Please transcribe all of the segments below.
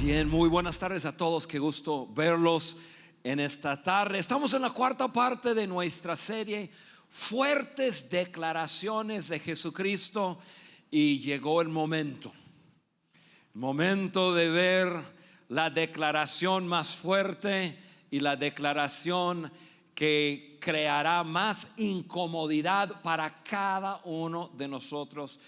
Bien, muy buenas tardes a todos, qué gusto verlos en esta tarde. Estamos en la cuarta parte de nuestra serie Fuertes Declaraciones de Jesucristo y llegó el momento de ver la declaración más fuerte y la declaración que creará más incomodidad para cada uno de nosotros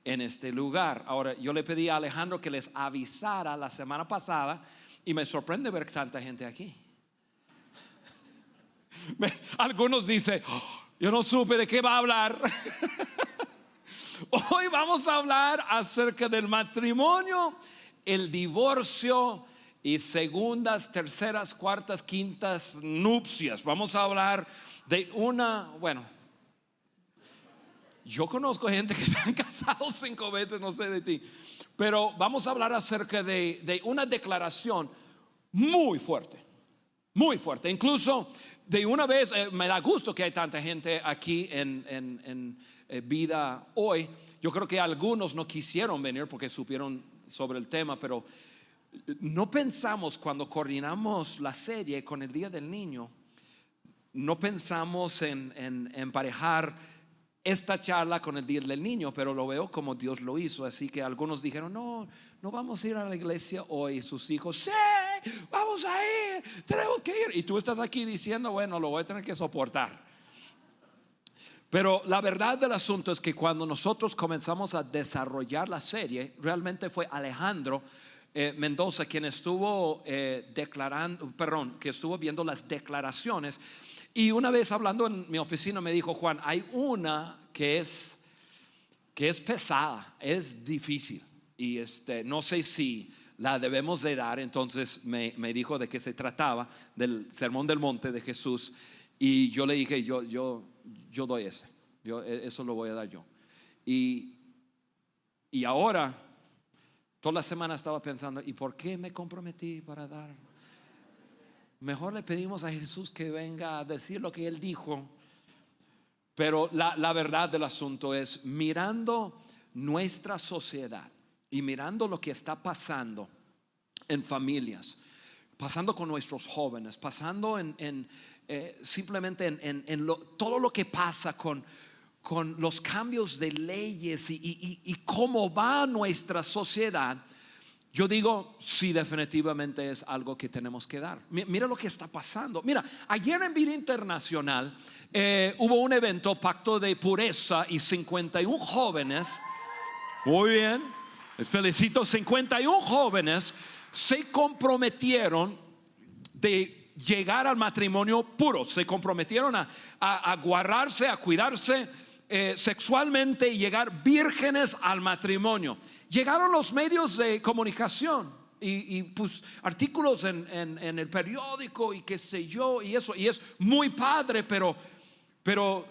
en este lugar. Ahora, yo le pedí a Alejandro que les avisara la semana pasada y me sorprende ver tanta gente aquí. Algunos dicen, yo no supe de qué va a hablar. Hoy vamos a hablar acerca del matrimonio, el divorcio y segundas, terceras, cuartas, quintas nupcias. Vamos a hablar de yo conozco gente que se han casado 5 veces, no sé de ti, pero vamos a hablar acerca de una declaración muy fuerte, muy fuerte. Incluso de una vez, me da gusto que hay tanta gente aquí en vida hoy. Yo creo que algunos no quisieron venir porque supieron sobre el tema, pero no pensamos cuando coordinamos la serie con el Día del Niño, no pensamos en emparejar esta charla con el Día del Niño, pero lo veo como Dios lo hizo. Así que algunos dijeron, no vamos a ir a la iglesia hoy. Sus hijos, sí, vamos a ir, tenemos que ir. Y tú estás aquí diciendo, bueno, lo voy a tener que soportar. Pero la verdad del asunto es que cuando nosotros comenzamos a desarrollar la serie, realmente fue Alejandro Mendoza quien estuvo que estuvo viendo las declaraciones. Y una vez hablando en mi oficina me dijo, Juan, hay una que es pesada, es difícil y no sé si la debemos de dar. Entonces me dijo de qué se trataba, del Sermón del Monte de Jesús. Y yo le dije, yo doy ese, eso lo voy a dar yo. Y ahora toda la semana estaba pensando, ¿y por qué me comprometí para dar? Mejor le pedimos a Jesús que venga a decir lo que Él dijo. Pero la verdad del asunto es, mirando nuestra sociedad y mirando lo que está pasando en familias, pasando con nuestros jóvenes, pasando simplemente en todo lo que pasa con los cambios de leyes y cómo va nuestra sociedad. Yo digo, sí, definitivamente es algo que tenemos que dar. Mira lo que está pasando. Mira, ayer en Vida Internacional hubo un evento, Pacto de Pureza, y 51 jóvenes, muy bien, les felicito, 51 jóvenes se comprometieron de llegar al matrimonio puro. Se comprometieron a guardarse, a cuidarse sexualmente y llegar vírgenes al matrimonio. Llegaron los medios de comunicación y pues artículos en el periódico y qué sé yo, y eso, y es muy padre, pero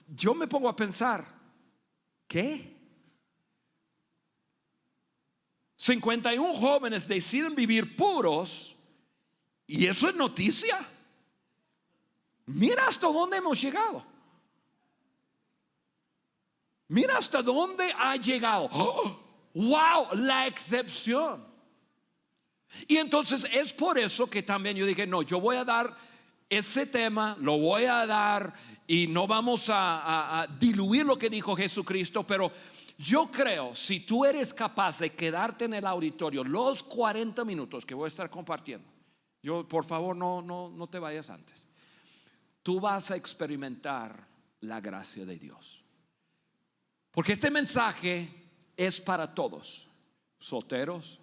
yo me pongo a pensar, ¿qué? 51 jóvenes deciden vivir puros y eso es noticia. Mira hasta dónde hemos llegado. Mira hasta dónde ha llegado. ¡Oh! ¡Wow! La excepción. Y entonces es por eso que también yo dije, no, yo voy a dar ese tema, lo voy a dar y no vamos a diluir lo que dijo Jesucristo. Pero yo creo, si tú eres capaz de quedarte en el auditorio los 40 minutos que voy a estar compartiendo, por favor no te vayas antes, tú vas a experimentar la gracia de Dios. Porque este mensaje es para todos, solteros,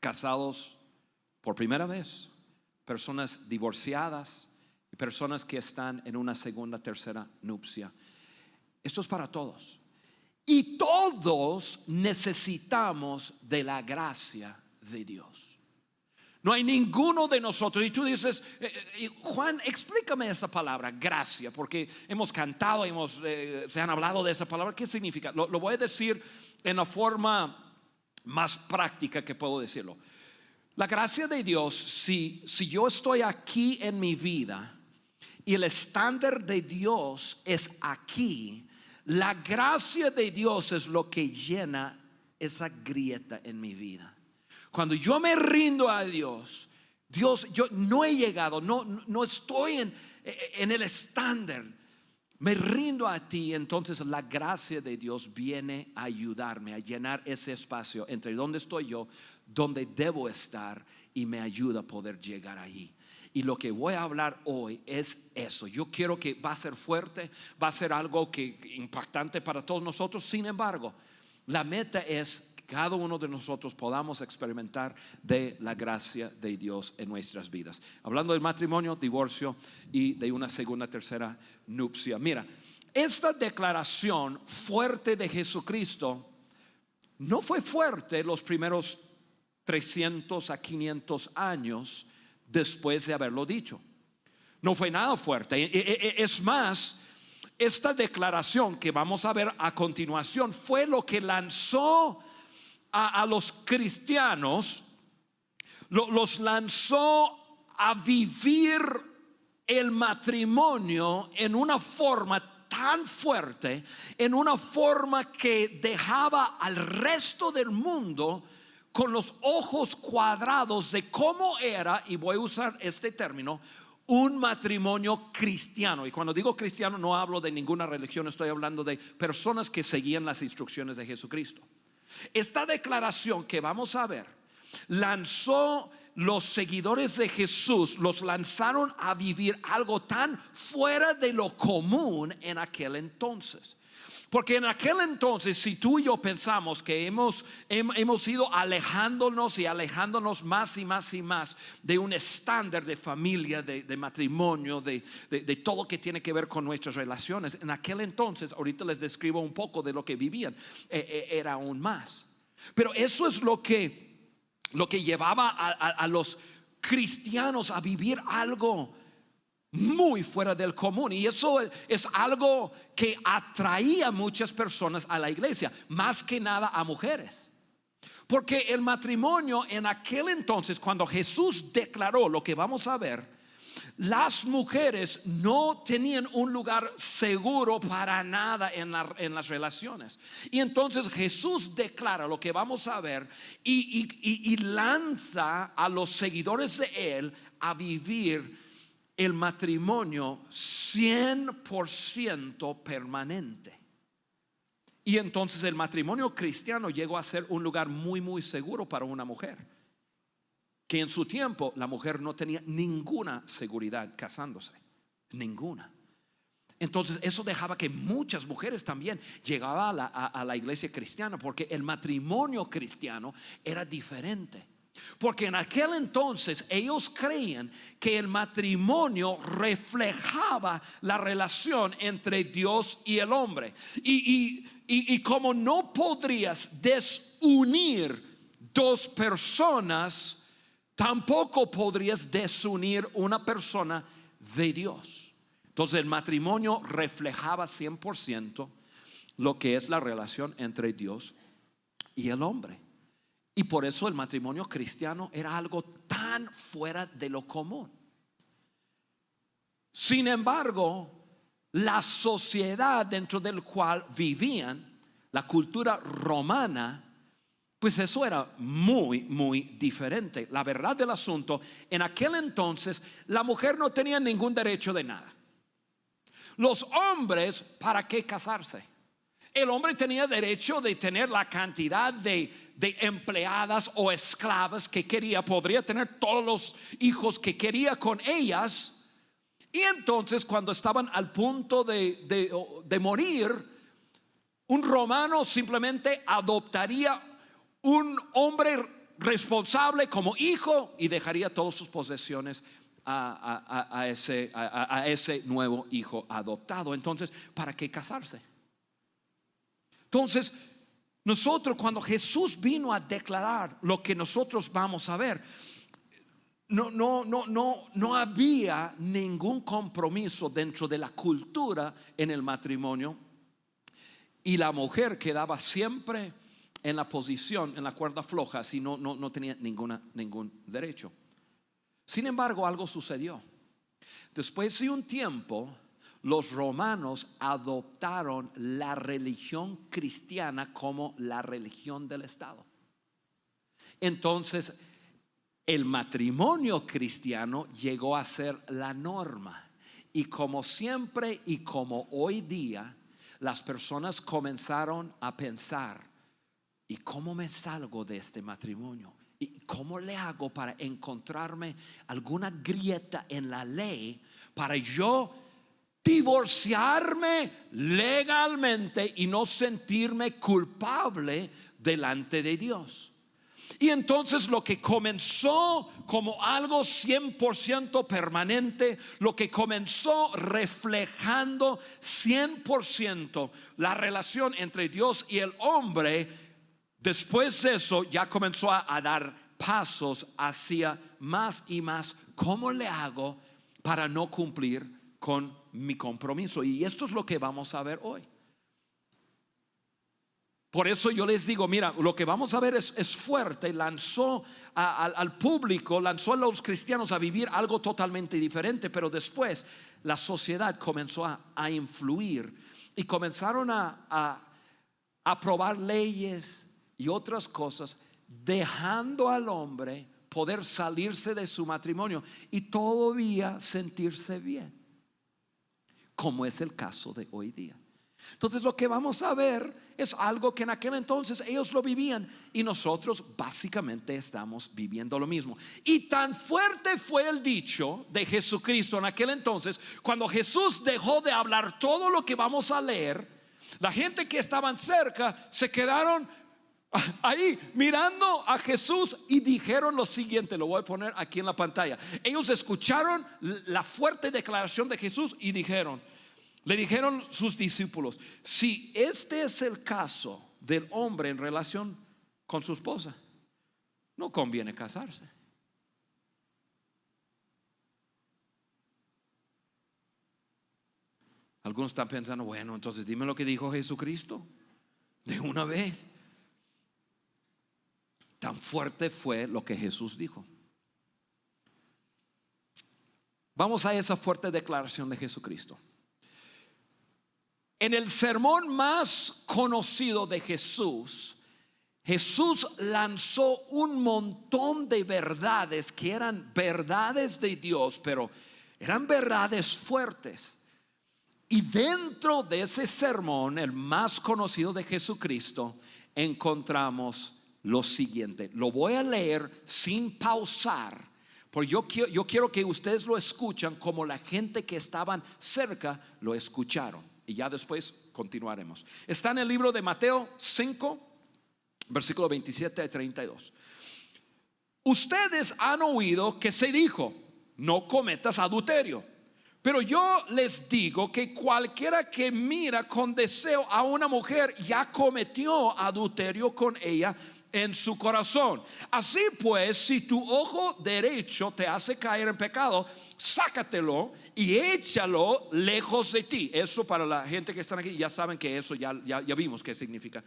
casados por primera vez, personas divorciadas y personas que están en una segunda, tercera nupcia. Esto es para todos. Y todos necesitamos de la gracia de Dios. No hay ninguno de nosotros. Y tú dices, Juan, explícame esa palabra, gracia, porque hemos cantado, se han hablado de esa palabra. ¿Qué significa? Lo voy a decir en la forma más práctica que puedo decirlo. La gracia de Dios, si yo estoy aquí en mi vida y el estándar de Dios es aquí, la gracia de Dios es lo que llena esa grieta en mi vida. Cuando yo me rindo a Dios, Dios, yo no he llegado, no estoy en el estándar. Me rindo a ti, entonces la gracia de Dios viene a ayudarme a llenar ese espacio entre donde estoy yo, donde debo estar, y me ayuda a poder llegar allí. Y lo que voy a hablar hoy es eso. Yo quiero que va a ser fuerte, va a ser algo impactante para todos nosotros. Sin embargo, la meta es que cada uno de nosotros podamos experimentar de la gracia de Dios en nuestras vidas. Hablando del matrimonio, divorcio y de una segunda, tercera nupcia. Mira, esta declaración fuerte de Jesucristo no fue fuerte los primeros 300 a 500 años después de haberlo dicho. No fue nada fuerte. Es más, esta declaración que vamos a ver a continuación fue lo que lanzó a los cristianos, los lanzó a vivir el matrimonio en una forma tan fuerte, en una forma que dejaba al resto del mundo con los ojos cuadrados de cómo era, y voy a usar este término, un matrimonio cristiano. Y cuando digo cristiano no hablo de ninguna religión, estoy hablando de personas que seguían las instrucciones de Jesucristo. Esta declaración que vamos a ver lanzó los seguidores de Jesús, los lanzaron a vivir algo tan fuera de lo común en aquel entonces. Porque en aquel entonces, si tú y yo pensamos que hemos ido alejándonos y alejándonos más y más y más de un estándar de familia, de matrimonio, de todo que tiene que ver con nuestras relaciones, en aquel entonces, ahorita les describo un poco de lo que vivían, era aún más. Pero eso es lo que llevaba a los cristianos a vivir algo muy fuera del común, y eso es algo que atraía a muchas personas a la iglesia, más que nada a mujeres, porque el matrimonio en aquel entonces, cuando Jesús declaró lo que vamos a ver, las mujeres no tenían un lugar seguro para nada en las relaciones. Y entonces Jesús declara lo que vamos a ver y lanza a los seguidores de él a vivir el matrimonio 100% permanente. Y entonces el matrimonio cristiano llegó a ser un lugar muy, muy seguro para una mujer, que en su tiempo la mujer no tenía ninguna seguridad casándose, ninguna. Entonces eso dejaba que muchas mujeres también llegaban a la iglesia cristiana, porque el matrimonio cristiano era diferente. Porque en aquel entonces ellos creían que el matrimonio reflejaba la relación entre Dios y el hombre. Y como no podrías desunir dos personas, tampoco podrías desunir una persona de Dios. Entonces el matrimonio reflejaba 100% lo que es la relación entre Dios y el hombre. Y por eso el matrimonio cristiano era algo tan fuera de lo común. Sin embargo, la sociedad dentro del cual vivían, la cultura romana, pues eso era muy, muy diferente. La verdad del asunto, en aquel entonces la mujer no tenía ningún derecho de nada. Los hombres, ¿para qué casarse? El hombre tenía derecho de tener la cantidad de empleadas o esclavas que quería. Podría tener todos los hijos que quería con ellas. Y entonces cuando estaban al punto de morir, un romano simplemente adoptaría un hombre responsable como hijo y dejaría todas sus posesiones a ese nuevo hijo adoptado. Entonces, ¿para qué casarse? Entonces, nosotros, cuando Jesús vino a declarar lo que nosotros vamos a ver, no había ningún compromiso dentro de la cultura en el matrimonio, y la mujer quedaba siempre en la posición, en la cuerda floja, si no tenía ningún derecho. Sin embargo, algo sucedió. Después de un tiempo, los romanos adoptaron la religión cristiana como la religión del Estado. Entonces, el matrimonio cristiano llegó a ser la norma. Y como siempre y como hoy día, las personas comenzaron a pensar: ¿y cómo me salgo de este matrimonio? ¿Y cómo le hago para encontrarme alguna grieta en la ley para yo divorciarme legalmente y no sentirme culpable delante de Dios? Y entonces lo que comenzó como algo 100% permanente, lo que comenzó reflejando 100% la relación entre Dios y el hombre, después de eso ya comenzó a dar pasos hacia más y más. ¿Cómo le hago para no cumplir con mi compromiso? Y esto es lo que vamos a ver hoy. Por eso yo les digo, mira, lo que vamos a ver es fuerte. Lanzó al público, lanzó a los cristianos a vivir algo totalmente diferente. Pero después la sociedad comenzó a influir y comenzaron a aprobar leyes y otras cosas, dejando al hombre poder salirse de su matrimonio y todavía sentirse bien, como es el caso de hoy día. Entonces lo que vamos a ver es algo que en aquel entonces ellos lo vivían y nosotros básicamente estamos viviendo lo mismo. Y tan fuerte fue el dicho de Jesucristo en aquel entonces, cuando Jesús dejó de hablar todo lo que vamos a leer, la gente que estaban cerca se quedaron ahí mirando a Jesús y dijeron lo siguiente, lo voy a poner aquí en la pantalla. Ellos escucharon la fuerte declaración de Jesús y le dijeron sus discípulos: si este es el caso del hombre en relación con su esposa, no conviene casarse. Algunos están pensando: bueno, entonces dime lo que dijo Jesucristo de una vez. Tan fuerte fue lo que Jesús dijo. Vamos a esa fuerte declaración de Jesucristo. En el sermón más conocido de Jesús, Jesús lanzó un montón de verdades que eran verdades de Dios, pero eran verdades fuertes. Y dentro de ese sermón, el más conocido de Jesucristo, encontramos lo siguiente. Lo voy a leer sin pausar, porque yo quiero que ustedes lo escuchan como la gente que estaban cerca lo escucharon. Y ya después continuaremos. Está en el libro de Mateo 5, versículo 27 a 32. Ustedes han oído que se dijo: no cometas adulterio. Pero yo les digo que cualquiera que mira con deseo a una mujer ya cometió adulterio con ella en su corazón. Así pues, si tu ojo derecho te hace caer en pecado, sácatelo y échalo lejos de ti. Eso, para la gente que está aquí, ya saben que eso ya vimos qué significa.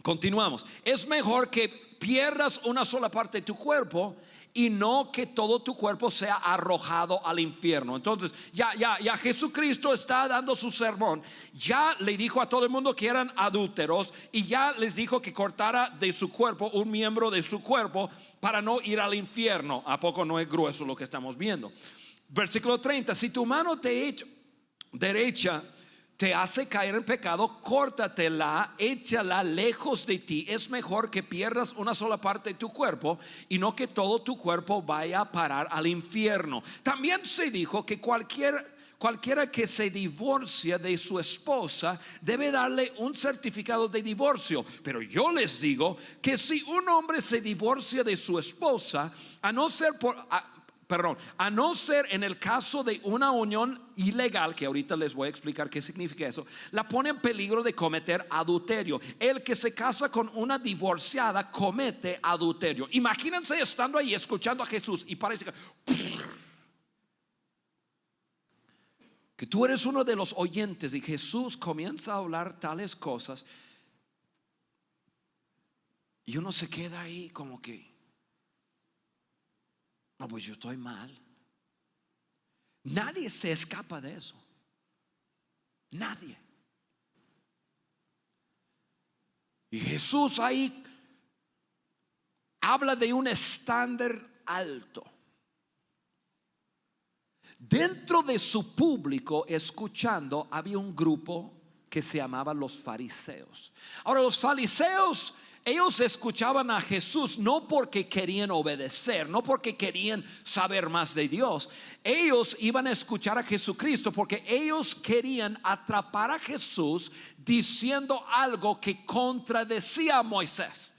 Continuamos. Es mejor que pierdas una sola parte de tu cuerpo y no que todo tu cuerpo sea arrojado al infierno. Entonces ya Jesucristo está dando su sermón. Ya le dijo a todo el mundo que eran adúlteros y ya les dijo que cortara de su cuerpo un miembro de su cuerpo para no ir al infierno. ¿A poco no es grueso lo que estamos viendo? Versículo 30. Si tu mano derecha te hace caer en pecado, córtatela, échala lejos de ti. Es mejor que pierdas una sola parte de tu cuerpo y no que todo tu cuerpo vaya a parar al infierno. También se dijo que cualquiera que se divorcia de su esposa debe darle un certificado de divorcio. Pero yo les digo que si un hombre se divorcia de su esposa, a no ser en el caso de una unión ilegal, que ahorita les voy a explicar qué significa eso, la pone en peligro de cometer adulterio. El que se casa con una divorciada comete adulterio. Imagínense estando ahí escuchando a Jesús y parece que tú eres uno de los oyentes y Jesús comienza a hablar tales cosas y uno se queda ahí como que: no, pues yo estoy mal. Nadie se escapa de eso. Nadie. Y Jesús ahí habla de un estándar alto. Dentro de su público escuchando había un grupo que se llamaba los fariseos. Ahora, los fariseos, ellos escuchaban a Jesús no porque querían obedecer, no porque querían saber más de Dios. Ellos iban a escuchar a Jesucristo porque ellos querían atrapar a Jesús diciendo algo que contradecía a Moisés.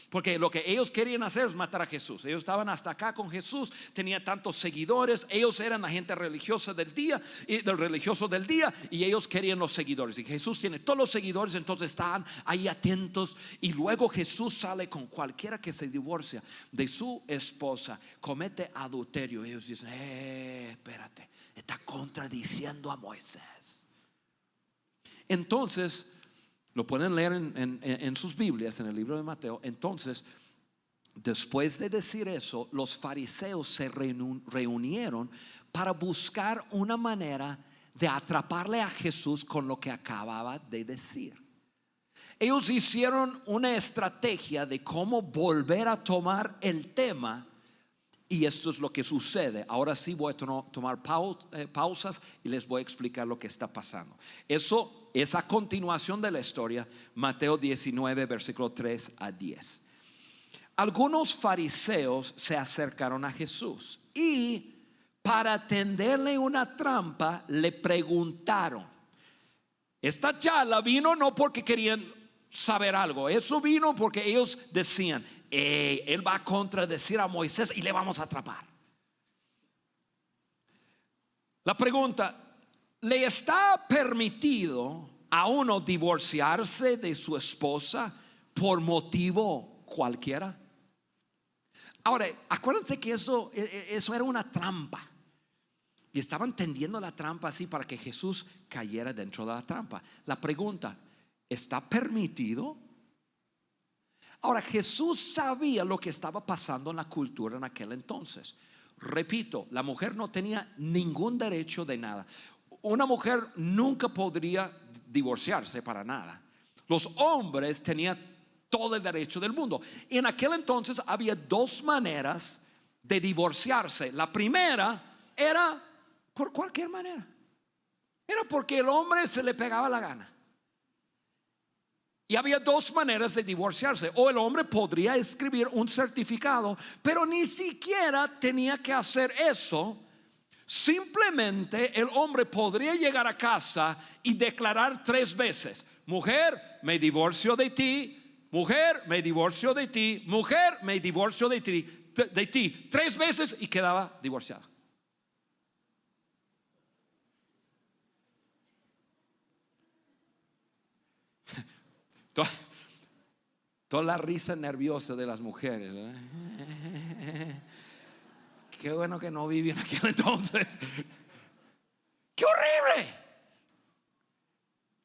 Porque lo que ellos querían hacer es matar a Jesús. Ellos estaban hasta acá con Jesús, tenía tantos seguidores, ellos eran la gente religiosa del día y del religioso del día, y ellos querían los seguidores. Y Jesús tiene todos los seguidores, entonces estaban ahí atentos. Y luego Jesús sale con cualquiera que se divorcia de su esposa, comete adulterio. Ellos dicen: espérate, está contradiciendo a Moisés. Entonces lo pueden leer en sus Biblias, en el libro de Mateo. Entonces, después de decir eso, los fariseos se reunieron para buscar una manera de atraparle a Jesús con lo que acababa de decir. Ellos hicieron una estrategia de cómo volver a tomar el tema. Y esto es lo que sucede. Ahora sí voy a tomar pausas y les voy a explicar lo que está pasando. Eso es a continuación de la historia. Mateo 19, versículo 3 a 10. Algunos fariseos se acercaron a Jesús y para tenderle una trampa le preguntaron. Esta charla vino no porque querían saber algo. Eso vino porque ellos decían: él va a contradecir a Moisés y le vamos a atrapar. La pregunta: ¿le está permitido a uno divorciarse de su esposa por motivo cualquiera? Ahora, acuérdense que eso era una trampa. Y estaban tendiendo la trampa así para que Jesús cayera dentro de la trampa. La pregunta: ¿está permitido? Ahora, Jesús sabía lo que estaba pasando en la cultura en aquel entonces. Repito, la mujer no tenía ningún derecho de nada. Una mujer nunca podría divorciarse para nada. Los hombres tenían todo el derecho del mundo. Y en aquel entonces había dos maneras de divorciarse. La primera era por cualquier manera. Era porque el hombre se le pegaba la gana. Y había dos maneras de divorciarse. O el hombre podría escribir un certificado, pero ni siquiera tenía que hacer eso. Simplemente el hombre podría llegar a casa y declarar 3 veces: mujer, me divorcio de ti. Mujer, me divorcio de ti. Mujer, me divorcio de ti. 3 veces y quedaba divorciado. Toda la risa nerviosa de las mujeres, ¿verdad? Qué bueno que no viví en aquel entonces. ¡Qué horrible!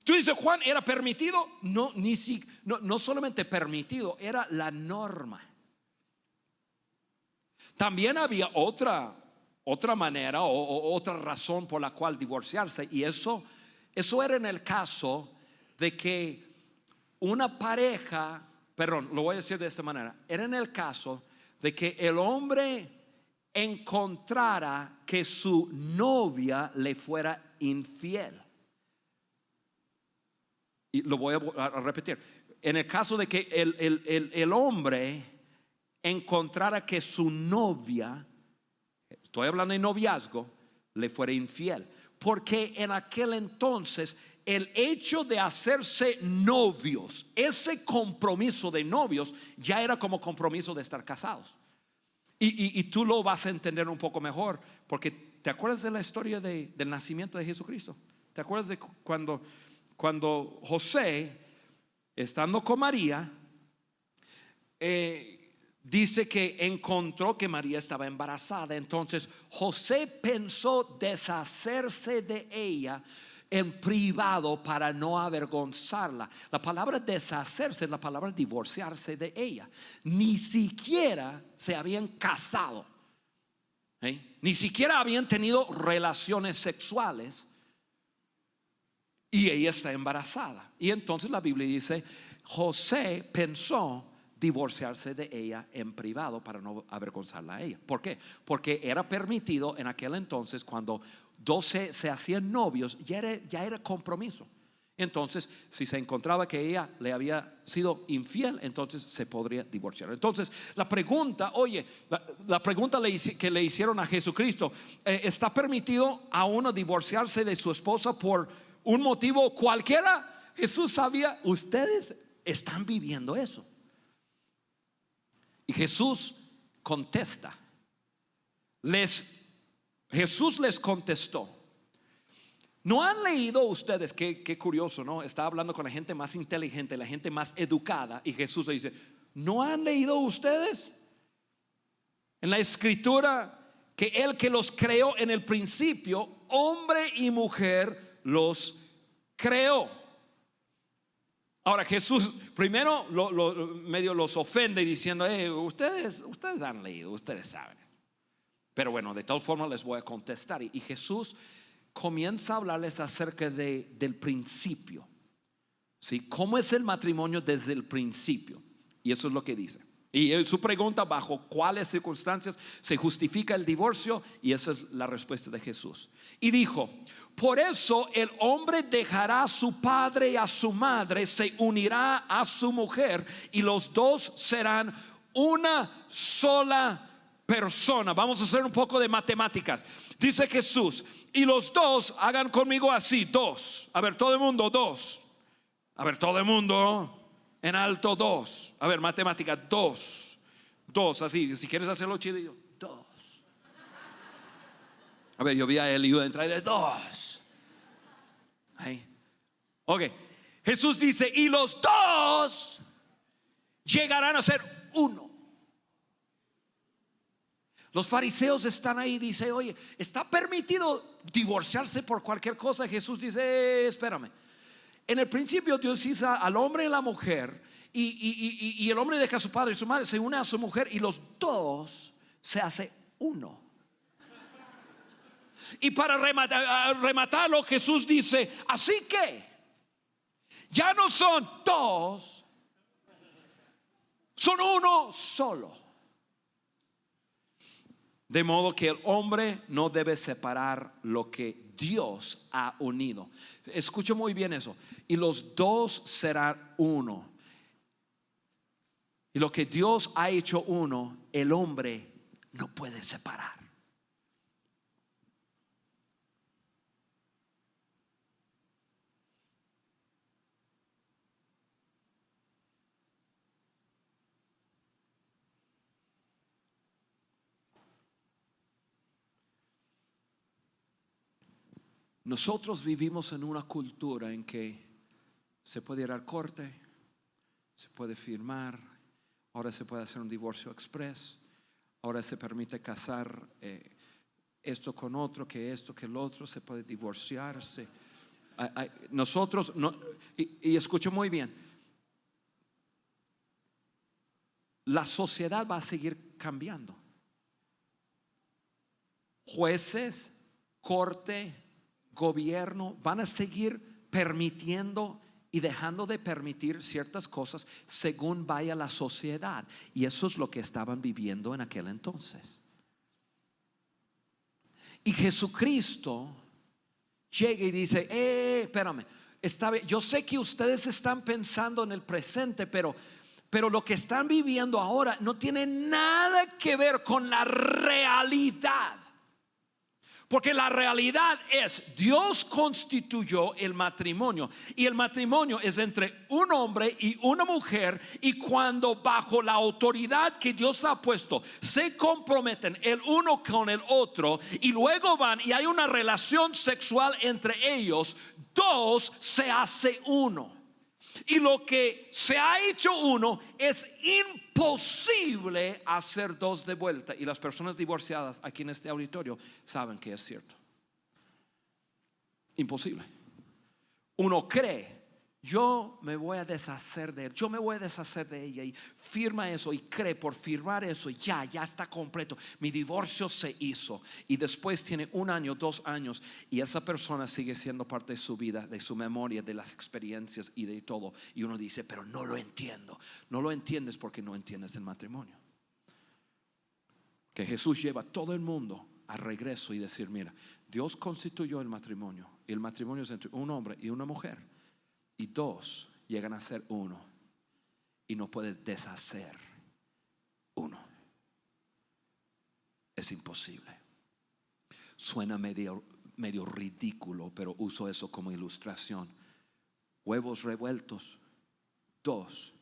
Tú dices: Juan, ¿era permitido? No solamente permitido, era la norma. También había otra manera o otra razón por la cual divorciarse. Y eso era en el caso de que una pareja, perdón, lo voy a decir de esta manera, era en el caso de que el hombre encontrara que su novia le fuera infiel. Y lo voy a repetir. En el caso de que el hombre encontrara que su novia, estoy hablando de noviazgo, le fuera infiel. Porque en aquel entonces el hecho de hacerse novios, ese compromiso de novios, ya era como compromiso de estar casados. Y tú lo vas a entender un poco mejor, porque ¿te acuerdas de la historia del nacimiento de Jesucristo? ¿Te acuerdas de cuando José, estando con María, dice que encontró que María estaba embarazada? Entonces José pensó deshacerse de ella en privado para no avergonzarla. La palabra deshacerse es la palabra divorciarse de ella. Ni siquiera se habían casado, ni siquiera habían tenido relaciones sexuales, y ella está embarazada. Y entonces la Biblia dice: José pensó divorciarse de ella en privado para no avergonzarla a ella. ¿Por qué? Porque era permitido en aquel entonces, cuando dos se hacían novios, ya era compromiso. Entonces, si se encontraba que ella le había sido infiel, entonces se podría divorciar. Entonces, la pregunta, la pregunta que le hicieron a Jesucristo, ¿está permitido a uno divorciarse de su esposa por un motivo cualquiera? Jesús sabía, ustedes están viviendo eso. Y Jesús contesta. Jesús les contestó. ¿No han leído ustedes? Qué curioso, ¿no? Está hablando con la gente más inteligente, la gente más educada, y Jesús le dice: ¿no han leído ustedes en la escritura que el que los creó en el principio, hombre y mujer, los creó? Ahora Jesús primero medio los ofende diciendo: ustedes han leído, ustedes saben. Pero bueno, de todas formas les voy a contestar. Y Jesús comienza a hablarles acerca del principio, ¿sí? ¿Cómo es el matrimonio desde el principio? Y eso es lo que dice. Y su pregunta: ¿bajo cuáles circunstancias se justifica el divorcio? Y esa es la respuesta de Jesús. Y dijo: por eso el hombre dejará a su padre y a su madre, se unirá a su mujer, y los dos serán una sola persona. Vamos a hacer un poco de matemáticas. Dice Jesús: y los dos, hagan conmigo así, dos. A ver, todo el mundo, dos. A ver, todo el mundo en alto, dos. A ver, matemática, dos. Dos, así, si quieres hacerlo chido, dos. A ver, yo vi a Eliú entrar de dos. Ahí. Ok, Jesús dice: y los dos llegarán a ser uno. Los fariseos están ahí, dice: oye, ¿está permitido divorciarse por cualquier cosa? Jesús dice: espérame. En el principio Dios hizo al hombre y la mujer, y el hombre deja a su padre y su madre, se une a su mujer, y los dos se hace uno. Y para rematarlo, Jesús dice: así que ya no son dos, son uno solo. De modo que el hombre no debe separar lo que Dios ha unido. Escucha muy bien eso. Y los dos serán uno. Y lo que Dios ha hecho uno, el hombre no puede separar. Nosotros vivimos en una cultura en que se puede ir al corte, se puede firmar, ahora se puede hacer un divorcio express, ahora se permite casar esto con otro, que esto, que el otro, se puede divorciarse. Nosotros, no, y escuche muy bien, la sociedad va a seguir cambiando. Jueces, corte, gobierno van a seguir permitiendo y dejando de permitir ciertas cosas según vaya la sociedad. Y eso es lo que estaban viviendo en aquel entonces. Y Jesucristo llega y dice: espérame, yo sé que ustedes están pensando en el presente, pero lo que están viviendo ahora no tiene nada que ver con la realidad. Porque la realidad es: Dios constituyó el matrimonio, y el matrimonio es entre un hombre y una mujer, y cuando bajo la autoridad que Dios ha puesto se comprometen el uno con el otro, y luego van y hay una relación sexual entre ellos, dos se hace uno. Y lo que se ha hecho uno es imposible hacer dos de vuelta. Y las personas divorciadas aquí en este auditorio saben que es cierto. Imposible. Uno cree yo me voy a deshacer de él, yo me voy a deshacer de ella, y firma eso y cree por firmar eso, ya está completo, mi divorcio se hizo. Y después tiene 1 año, 2 años, y esa persona sigue siendo parte de su vida, de su memoria, de las experiencias y de todo. Y uno dice, pero no lo entiendo. No lo entiendes porque no entiendes el matrimonio. Que Jesús lleva a todo el mundo al regreso y decir, mira, Dios constituyó el matrimonio, y el matrimonio es entre un hombre y una mujer, y 2 llegan a ser 1, y no puedes deshacer 1. Es imposible. Suena medio ridículo, pero uso eso como ilustración. Huevos revueltos, 2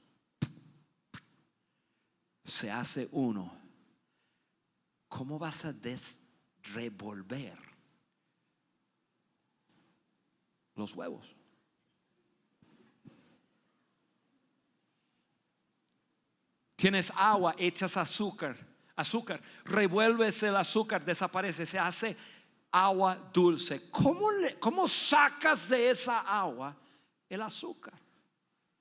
se hace 1. ¿Cómo vas a revolver los huevos? Tienes agua, echas azúcar, revuelves el azúcar, desaparece, se hace agua dulce. ¿Cómo sacas de esa agua el azúcar?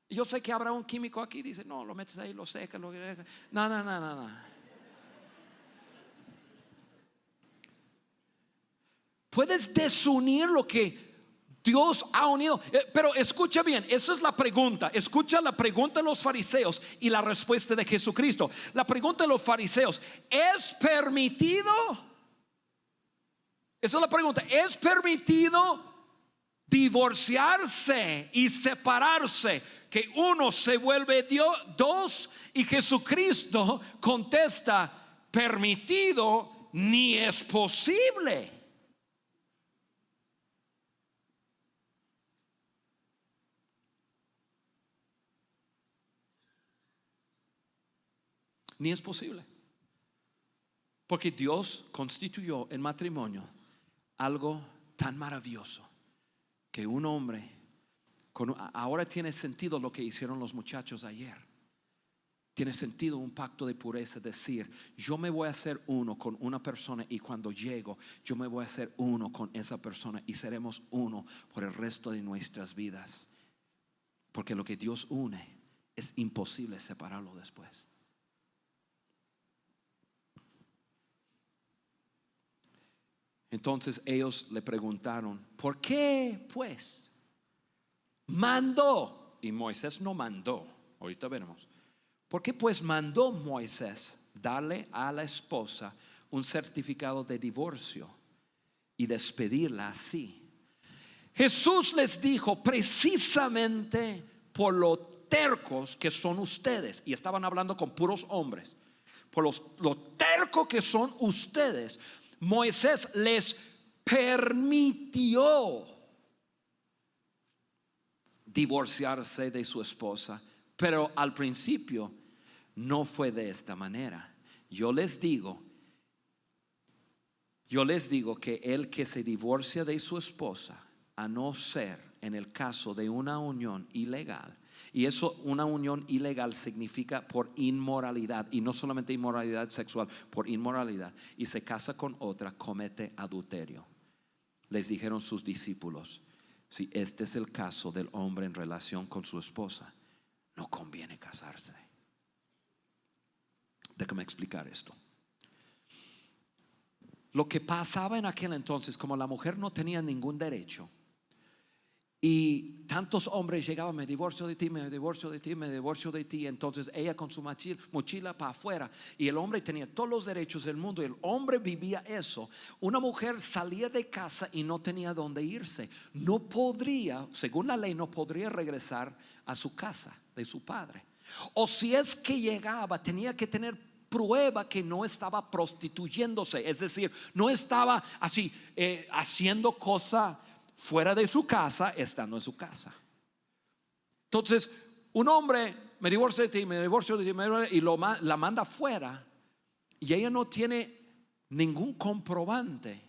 Yo sé que habrá un químico aquí, dice, no, lo metes ahí, lo secas, no. Puedes desunir lo que Dios ha unido. Pero escucha bien, esa es la pregunta. Escucha la pregunta de los fariseos y la respuesta de Jesucristo. La pregunta de los fariseos: ¿es permitido? Esa es la pregunta. ¿Es permitido divorciarse y separarse, que uno se vuelve dos? Y Jesucristo contesta: permitido ni es posible. Ni es posible. Porque Dios constituyó el matrimonio algo tan maravilloso que un hombre ahora tiene sentido lo que hicieron los muchachos ayer. Tiene sentido un pacto de pureza, decir, yo me voy a hacer uno con una persona, y cuando llego yo me voy a hacer uno con esa persona, y seremos uno por el resto de nuestras vidas. Porque lo que Dios une es imposible separarlo después. Entonces ellos le preguntaron, ¿por qué pues mandó? Y Moisés no mandó. Ahorita veremos. ¿Por qué pues mandó Moisés darle a la esposa un certificado de divorcio y despedirla así? Jesús les dijo, precisamente por lo tercos que son ustedes. Y estaban hablando con puros hombres. Por lo terco que son ustedes, Moisés les permitió divorciarse de su esposa, pero al principio no fue de esta manera. Yo les digo que el que se divorcia de su esposa, a no ser en el caso de una unión ilegal, y eso, una unión ilegal significa por inmoralidad, y no solamente inmoralidad sexual, por inmoralidad, y se casa con otra, comete adulterio. Les dijeron sus discípulos, si este es el caso del hombre en relación con su esposa, no conviene casarse. Déjame explicar esto. Lo que pasaba en aquel entonces, como la mujer no tenía ningún derecho, y tantos hombres llegaban, me divorcio de ti, me divorcio de ti, me divorcio de ti. Entonces ella con su mochila para afuera, y el hombre tenía todos los derechos del mundo, y el hombre vivía eso. Una mujer salía de casa y no tenía dónde irse. No podría, según la ley, no podría regresar a su casa de su padre. O si es que llegaba, tenía que tener prueba que no estaba prostituyéndose, es decir, no estaba así haciendo cosa fuera de su casa, estando en su casa. Entonces, un hombre, me divorcio de ti, me divorcio de ti, y la manda fuera, y ella no tiene ningún comprobante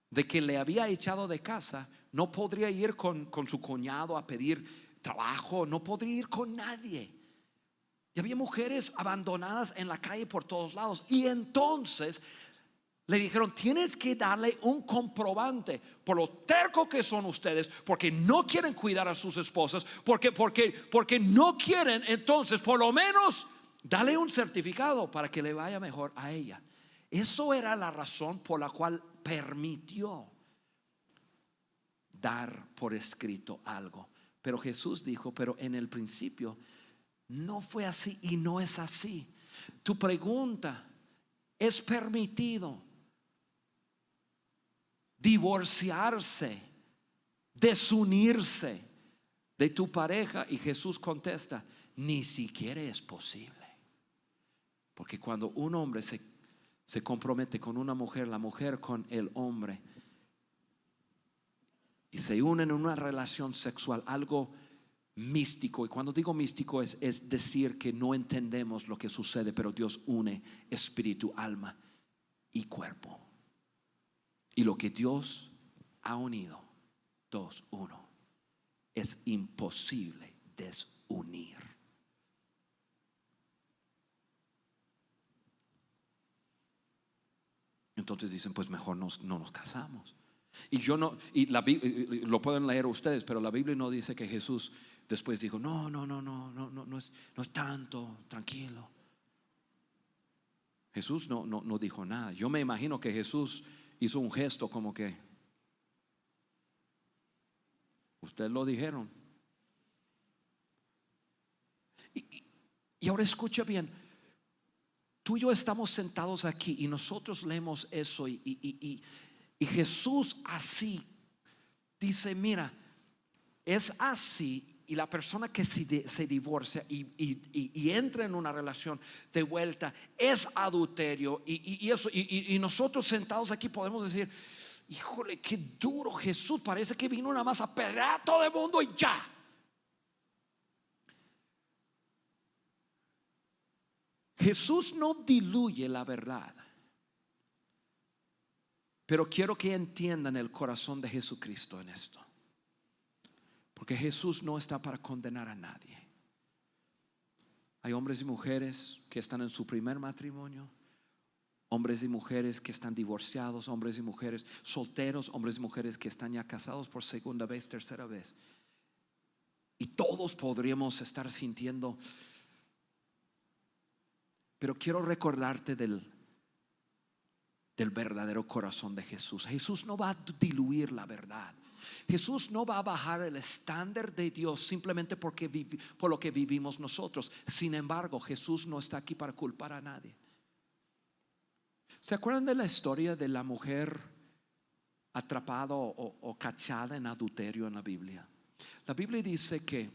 de que le había echado de casa. No podría ir con su cuñado a pedir trabajo, no podría ir con nadie. Y había mujeres abandonadas en la calle por todos lados. Y entonces Le dijeron, tienes que darle un comprobante por lo terco que son ustedes, porque no quieren cuidar a sus esposas, porque no quieren. Entonces, por lo menos, dale un certificado para que le vaya mejor a ella. Eso era la razón por la cual permitió dar por escrito algo. Pero Jesús dijo, pero en el principio no fue así y no es así. Tu pregunta, ¿es permitido divorciarse, desunirse de tu pareja? Y Jesús contesta, ni siquiera es posible. Porque cuando un hombre se compromete con una mujer, la mujer con el hombre, y se unen en una relación sexual, algo místico. Y cuando digo místico es decir que no entendemos lo que sucede, pero Dios une espíritu, alma y cuerpo. Y lo que Dios ha unido, 2, 1, es imposible desunir. Entonces dicen, pues mejor no nos casamos. Y yo no, y la Biblia, lo pueden leer ustedes, pero la Biblia no dice que Jesús después dijo, no es tanto, tranquilo. Jesús no dijo nada. Yo me imagino que Jesús hizo un gesto como que, ustedes lo dijeron. Y ahora escucha bien, tú y yo estamos sentados aquí y nosotros leemos eso y Jesús así dice, mira, es así. Y la persona que se divorcia y entra en una relación de vuelta es adulterio. Y nosotros sentados aquí podemos decir, híjole, qué duro Jesús. Parece que vino nada más a apedrear a todo el mundo y ya. Jesús no diluye la verdad. Pero quiero que entiendan el corazón de Jesucristo en esto. Porque Jesús no está para condenar a nadie. Hay hombres y mujeres que están en su primer matrimonio, hombres y mujeres que están divorciados, hombres y mujeres solteros, hombres y mujeres que están ya casados por segunda vez, tercera vez. Y todos podríamos estar sintiendo. Pero quiero recordarte del verdadero corazón de Jesús. Jesús no va a diluir la verdad. Jesús no va a bajar el estándar de Dios simplemente por lo que vivimos nosotros. Sin embargo, Jesús no está aquí para culpar a nadie. ¿Se acuerdan de la historia de la mujer atrapada o cachada en adulterio en la Biblia? La Biblia dice que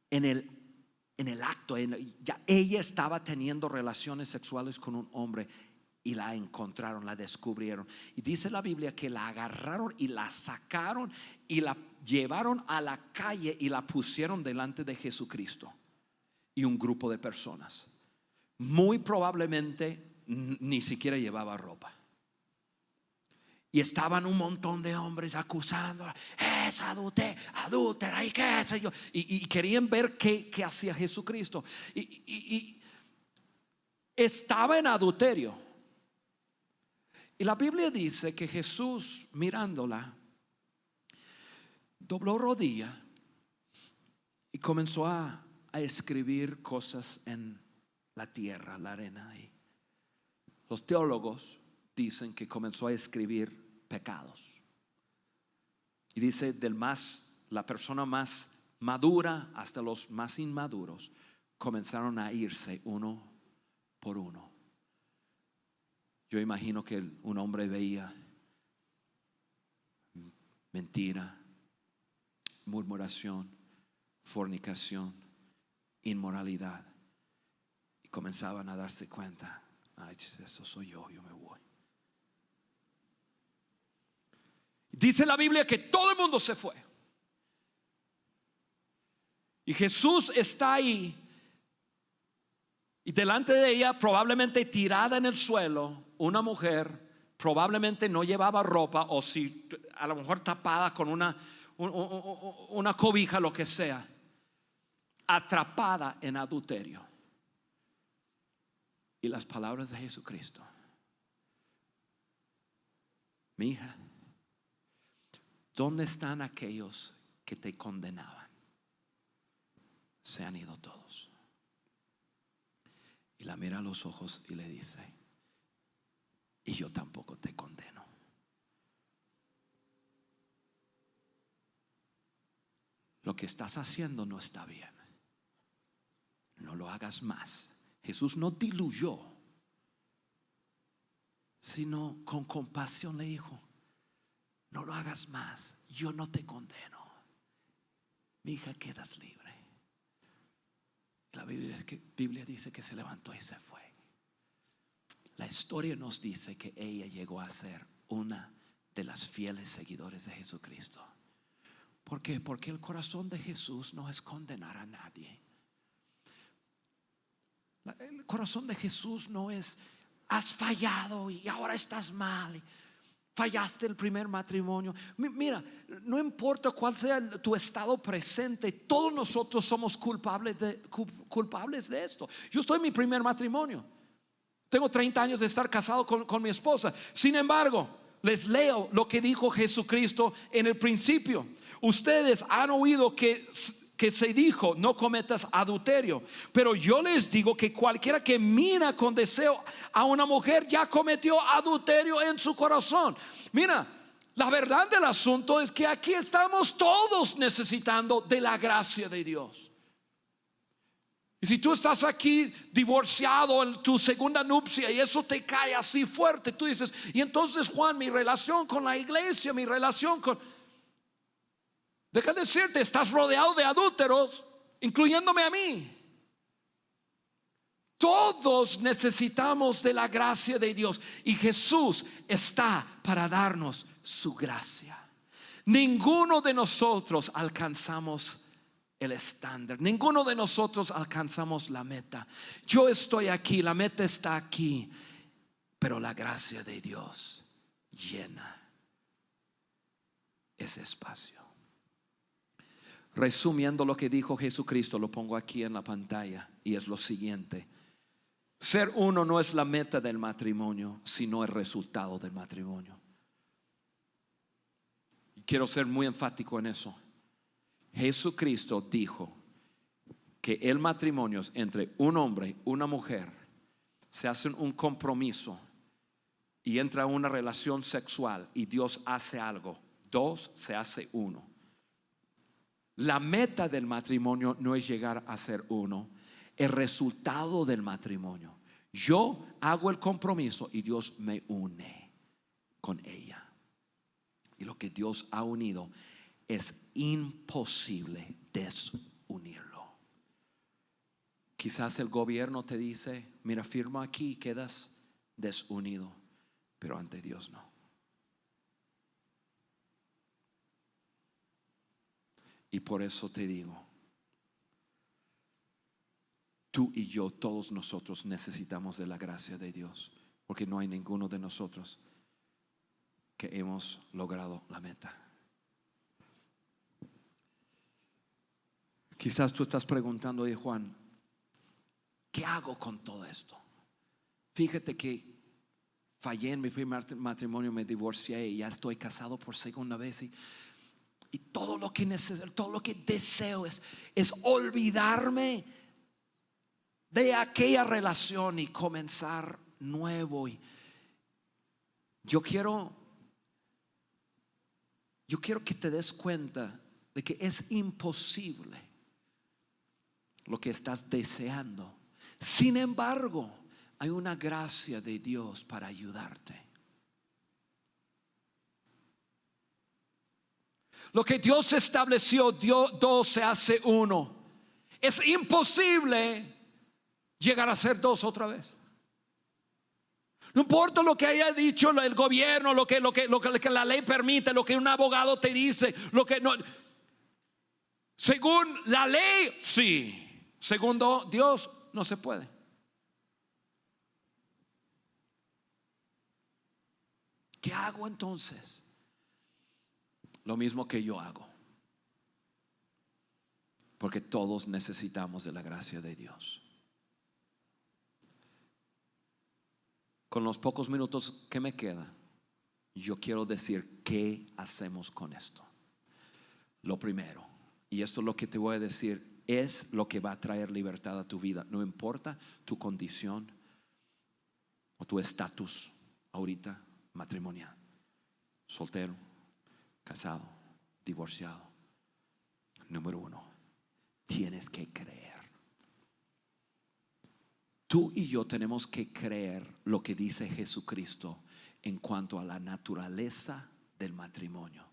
en el acto, ya ella estaba teniendo relaciones sexuales con un hombre. Y la encontraron, la descubrieron. Y dice la Biblia que la agarraron y la sacaron y la llevaron a la calle y la pusieron delante de Jesucristo y un grupo de personas. Muy probablemente ni siquiera llevaba ropa. Y estaban un montón de hombres acusándola, es adúltera y qué sé yo. Y querían ver qué hacía Jesucristo. Y estaba en adulterio. Y la Biblia dice que Jesús, mirándola, dobló rodilla y comenzó a escribir cosas en la tierra, la arena. Y los teólogos dicen que comenzó a escribir pecados. Y dice la persona más madura hasta los más inmaduros comenzaron a irse uno por uno. Yo imagino que un hombre veía mentira, murmuración, fornicación, inmoralidad, y comenzaban a darse cuenta, ay, eso soy yo me voy. Dice la Biblia que todo el mundo se fue y Jesús está ahí. Y delante de ella, probablemente tirada en el suelo, una mujer, probablemente no llevaba ropa, o si a lo mejor tapada con una cobija, lo que sea, atrapada en adulterio. Y las palabras de Jesucristo: Mi hija, ¿dónde están aquellos que te condenaban? Se han ido todos. Y la mira a los ojos y le dice: y yo tampoco te condeno. Lo que estás haciendo no está bien. No lo hagas más. Jesús no diluyó, sino con compasión le dijo: no lo hagas más, yo no te condeno. Mi hija, quedas libre. La Biblia dice que se levantó y se fue. La historia nos dice que ella llegó a ser una de las fieles seguidores de Jesucristo. ¿Por qué? Porque el corazón de Jesús no es condenar a nadie. El corazón de Jesús no es: has fallado y ahora estás mal, fallaste el primer matrimonio. Mira, no importa cuál sea tu estado presente, todos nosotros somos culpables de esto. Yo estoy en mi primer matrimonio. Tengo 30 años de estar casado con mi esposa. Sin embargo, les leo lo que dijo Jesucristo en el principio. Ustedes han oído que se dijo: no cometas adulterio. Pero yo les digo que cualquiera que mira con deseo a una mujer ya cometió adulterio en su corazón. Mira, la verdad del asunto es que aquí estamos todos necesitando de la gracia de Dios. Y si tú estás aquí divorciado en tu segunda nupcia y eso te cae así fuerte, tú dices: y entonces, Juan, mi relación con la iglesia, mi relación con... Deja de decirte, estás rodeado de adúlteros, incluyéndome a mí. Todos necesitamos de la gracia de Dios, y Jesús está para darnos su gracia. Ninguno de nosotros alcanzamos el estándar, ninguno de nosotros alcanzamos la meta. Yo estoy aquí, la meta está aquí, pero la gracia de Dios llena ese espacio. Resumiendo lo que dijo Jesucristo, lo pongo aquí en la pantalla, y es lo siguiente: ser uno no es la meta del matrimonio, sino el resultado del matrimonio. Y quiero ser muy enfático en eso. Jesucristo dijo que el matrimonio es entre un hombre y una mujer. Se hacen un compromiso y entra una relación sexual y Dios hace algo. Dos se hace uno. La meta del matrimonio no es llegar a ser uno. El resultado del matrimonio: yo hago el compromiso y Dios me une con ella. Y lo que Dios ha unido es imposible desunirlo. Quizás el gobierno te dice: mira, firma aquí y quedas desunido, pero ante Dios no. Y por eso te digo, tú y yo, todos nosotros necesitamos de la gracia de Dios, porque no hay ninguno de nosotros que hemos logrado la meta. Quizás tú estás preguntando: oye, Juan, ¿qué hago con todo esto? Fíjate que fallé en mi primer matrimonio, me divorcié y ya estoy casado por segunda vez, y todo lo que necesito, todo lo que deseo es olvidarme de aquella relación y comenzar nuevo. Y yo quiero que te des cuenta de que es imposible lo que estás deseando. Sin embargo, hay una gracia de Dios para ayudarte. Lo que Dios estableció, dos se hace uno. Es imposible llegar a ser dos otra vez. No importa lo que haya dicho el gobierno, lo que la ley permite, lo que un abogado te dice, lo que no. Según la ley, sí. Según Dios, no se puede. ¿Qué hago entonces? Lo mismo que yo hago, porque todos necesitamos de la gracia de Dios. Con los pocos minutos que me queda, yo quiero decir, ¿qué hacemos con esto? Lo primero, y esto es lo que te voy a decir, es lo que va a traer libertad a tu vida. No importa tu condición o tu estatus ahorita matrimonial, soltero, casado, divorciado. Número uno, tienes que creer. Tú y yo tenemos que creer lo que dice Jesucristo en cuanto a la naturaleza del matrimonio.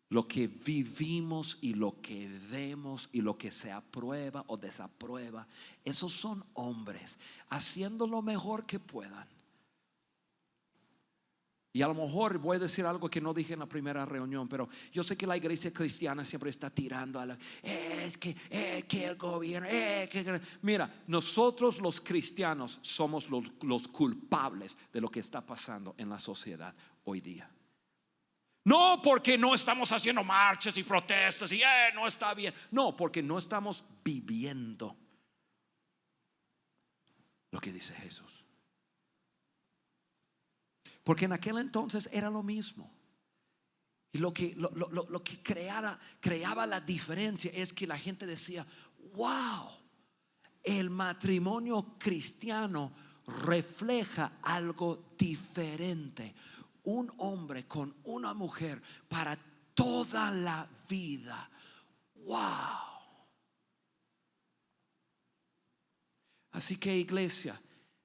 Lo que vivimos y lo que vemos y lo que se aprueba o desaprueba, esos son hombres haciendo lo mejor que puedan. Y a lo mejor voy a decir algo que no dije en la primera reunión, pero yo sé que la iglesia cristiana siempre está tirando a la, que el gobierno, Mira, nosotros los cristianos somos los culpables de lo que está pasando en la sociedad hoy día. No porque no estamos haciendo marchas y protestas y no está bien. No, porque no estamos viviendo lo que dice Jesús. Porque en aquel entonces era lo mismo. Y lo que creaba la diferencia es que la gente decía, wow, el matrimonio cristiano refleja algo diferente. Un hombre con una mujer para toda la vida. Wow. Así que, iglesia,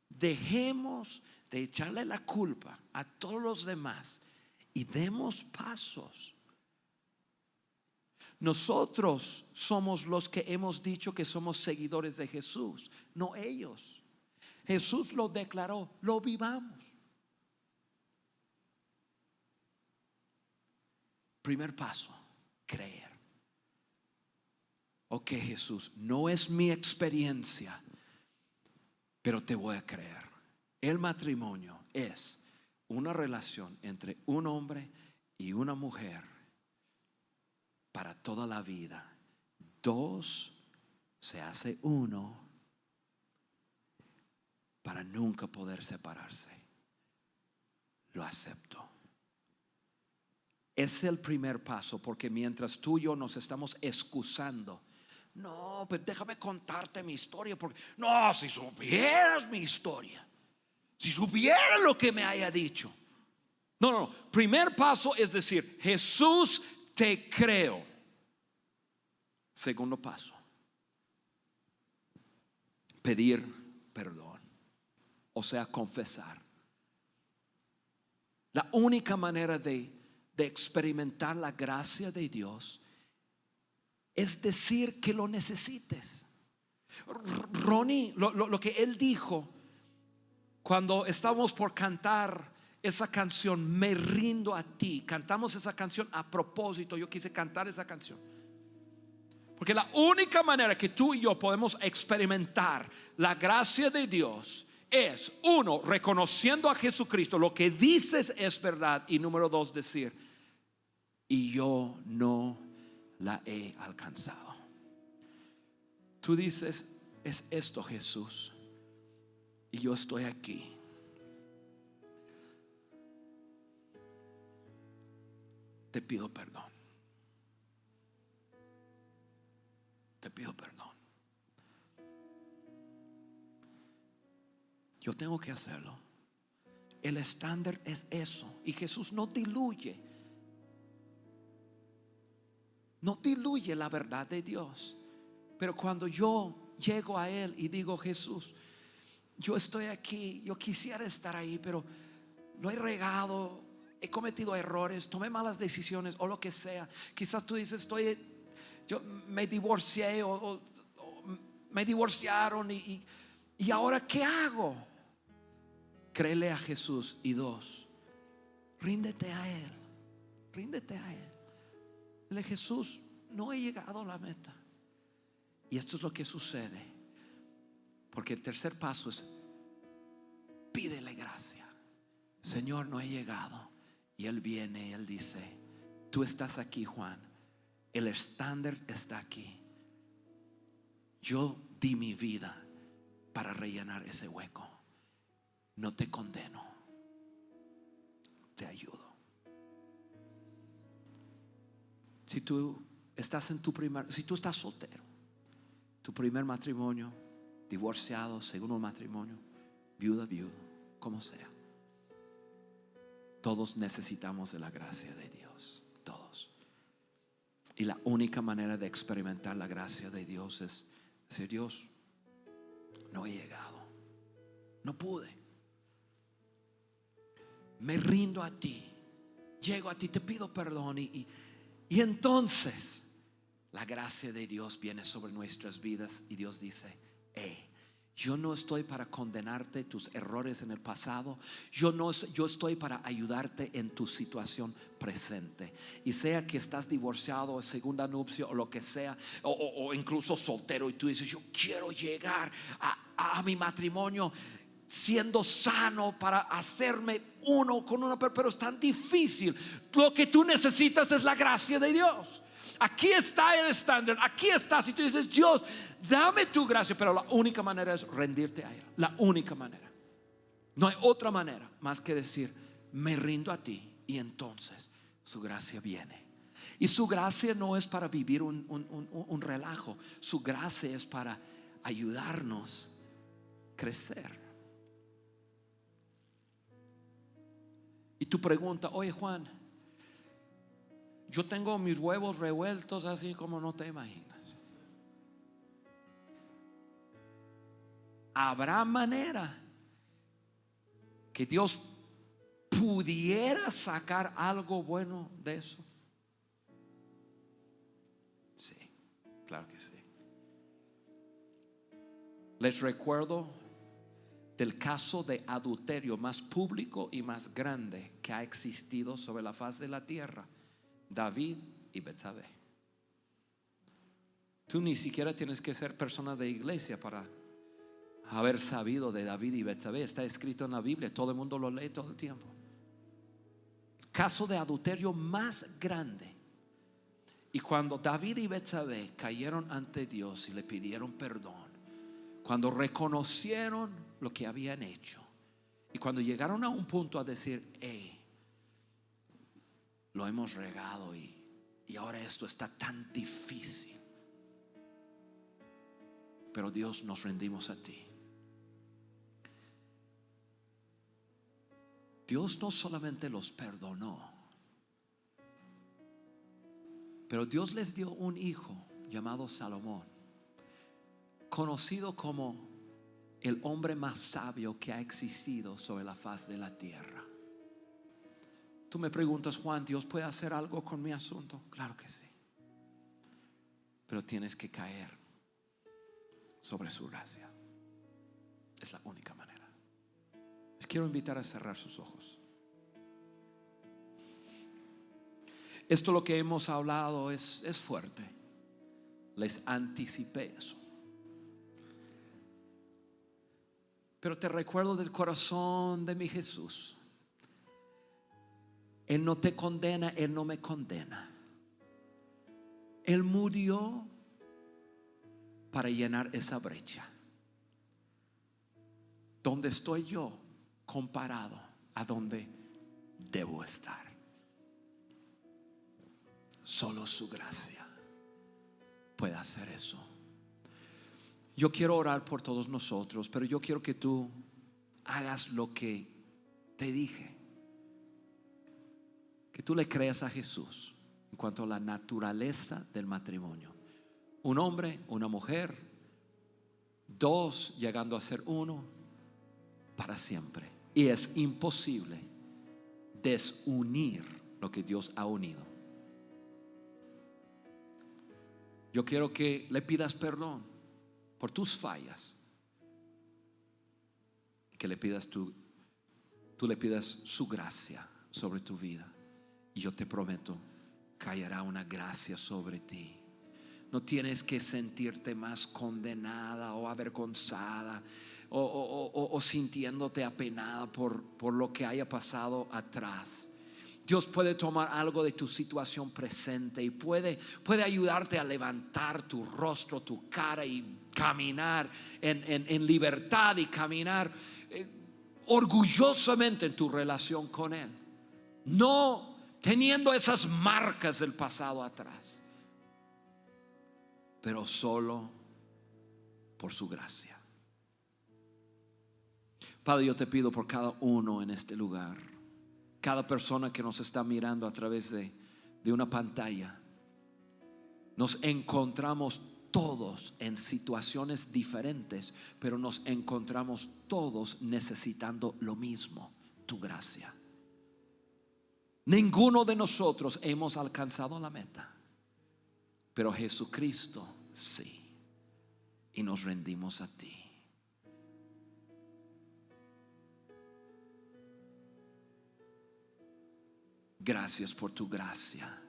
dejemos de echarle la culpa a todos los demás y demos pasos. Nosotros somos los que hemos dicho que somos seguidores de Jesús, no ellos. Jesús lo declaró, lo vivamos. Primer paso, creer. Ok, Jesús, no es mi experiencia, pero te voy a creer. El matrimonio es una relación entre un hombre y una mujer para toda la vida. Dos se hace uno para nunca poder separarse. Lo acepto. Es el primer paso, porque mientras tú y yo nos estamos excusando, no, pero déjame contarte mi historia, porque no, si supieras mi historia, si supieras lo que me haya dicho. No, primer paso es decir, Jesús, te creo. Segundo paso, pedir perdón, o sea, confesar. La única manera de experimentar la gracia de Dios es decir que lo necesites. Ronnie, lo que él dijo cuando estábamos por cantar esa canción, Me rindo a ti, cantamos esa canción a propósito. Yo quise cantar esa canción porque la única manera que tú y yo podemos experimentar la gracia de Dios es, uno, reconociendo a Jesucristo, lo que dices es verdad, y número dos, decir, y yo no la he alcanzado. Tú dices, es esto, Jesús, y yo estoy aquí. Te pido perdón. Te pido perdón. Yo tengo que hacerlo. El estándar es eso. Y Jesús no diluye la verdad de Dios. Pero cuando yo llego a Él y digo, Jesús, yo estoy aquí, yo quisiera estar ahí, pero lo he regado, he cometido errores, tomé malas decisiones o lo que sea. Quizás tú dices, yo me divorcié o me divorciaron y ahora ¿qué hago? Créele a Jesús. Y dos, ríndete a Él. Ríndete a Él. Dile, Jesús, no he llegado a la meta. Y esto es lo que sucede, porque el tercer paso es pídele gracia. Señor, no he llegado. Y Él viene y Él dice, tú estás aquí, Juan. El estándar está aquí. Yo di mi vida para rellenar ese hueco. No te condeno. te ayudo. Si tú estás si tú estás soltero, tu primer matrimonio, divorciado, segundo matrimonio, viuda, como sea, todos necesitamos de la gracia de Dios, todos. Y la única manera de experimentar la gracia de Dios es decir: Dios, no he llegado, no pude, me rindo a ti, llego a ti, te pido perdón. Y entonces la gracia de Dios viene sobre nuestras vidas y Dios dice: yo no estoy para condenarte tus errores en el pasado. Yo estoy para ayudarte en tu situación presente. Y sea que estás divorciado o segunda nupcia o lo que sea, o incluso soltero, y tú dices: yo quiero llegar a mi matrimonio siendo sano para hacerme uno con una, pero es tan difícil. Lo que tú necesitas es la gracia de Dios. Aquí está el estándar, aquí está. Si tú dices: Dios, dame tu gracia, pero la única manera es rendirte a Él. La única manera. No hay otra manera más que decir: me rindo a ti. Y entonces su gracia viene. Y su gracia no es para vivir un relajo. Su gracia es para ayudarnos a crecer. Y tú preguntas: oye, Juan, yo tengo mis huevos revueltos así como no te imaginas. ¿Habrá manera que Dios pudiera sacar algo bueno de eso? Sí, claro que sí. Les recuerdo del caso de adulterio más público y más grande que ha existido sobre la faz de la tierra: David y Betsabé. Tú ni siquiera tienes que ser persona de iglesia para haber sabido de David y Betsabé. Está escrito en la Biblia, todo el mundo lo lee todo el tiempo. Caso de adulterio más grande. Y cuando David y Betsabé cayeron ante Dios y le pidieron perdón, cuando reconocieron lo que habían hecho, y cuando llegaron a un punto a decir: lo hemos regado y ahora esto está tan difícil, pero Dios, nos rendimos a ti. Dios no solamente los perdonó, pero Dios les dio un hijo llamado Salomón, conocido como el hombre más sabio que ha existido sobre la faz de la tierra. Tú me preguntas: Juan, ¿Dios puede hacer algo con mi asunto? Claro que sí, pero tienes que caer sobre su gracia. Es la única manera. Les quiero invitar a cerrar sus ojos. Esto, lo que hemos hablado, es fuerte. Les anticipé eso. Pero te recuerdo del corazón de mi Jesús. Él no te condena, Él no me condena. Él murió para llenar esa brecha. ¿Dónde estoy yo comparado a donde debo estar? Solo su gracia puede hacer eso. Yo quiero orar por todos nosotros, pero yo quiero que tú hagas lo que te dije. Que tú le creas a Jesús en cuanto a la naturaleza del matrimonio. Un hombre, una mujer, dos llegando a ser uno para siempre. Y es imposible desunir lo que Dios ha unido. Yo quiero que le pidas perdón por tus fallas, que le pidas tú le pidas su gracia sobre tu vida. Y yo te prometo, caerá una gracia sobre ti. No tienes que sentirte más condenada o avergonzada o sintiéndote apenada por lo que haya pasado atrás. Dios puede tomar algo de tu situación presente y puede ayudarte a levantar tu rostro, tu cara, y caminar en libertad y caminar orgullosamente en tu relación con Él. no teniendo esas marcas del pasado atrás, pero solo por su gracia. Padre, yo te pido por cada uno en este lugar, cada persona que nos está mirando a través de una pantalla. Nos encontramos todos en situaciones diferentes, pero nos encontramos todos necesitando lo mismo, tu gracia. Ninguno de nosotros hemos alcanzado la meta, pero Jesucristo sí, y nos rendimos a ti. Gracias por tu gracia.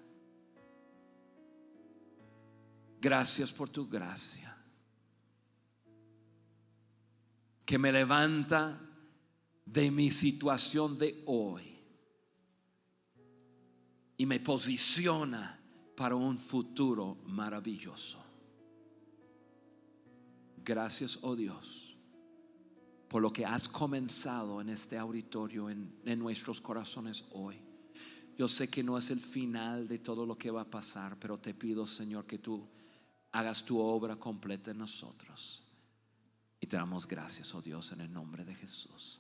Gracias por tu gracia, que me levanta de mi situación de hoy y me posiciona para un futuro maravilloso. Gracias, oh Dios, por lo que has comenzado en este auditorio, en nuestros corazones hoy. Yo sé que no es el final de todo lo que va a pasar, pero te pido, Señor, que tú hagas tu obra completa en nosotros. Y te damos gracias, oh Dios, en el nombre de Jesús.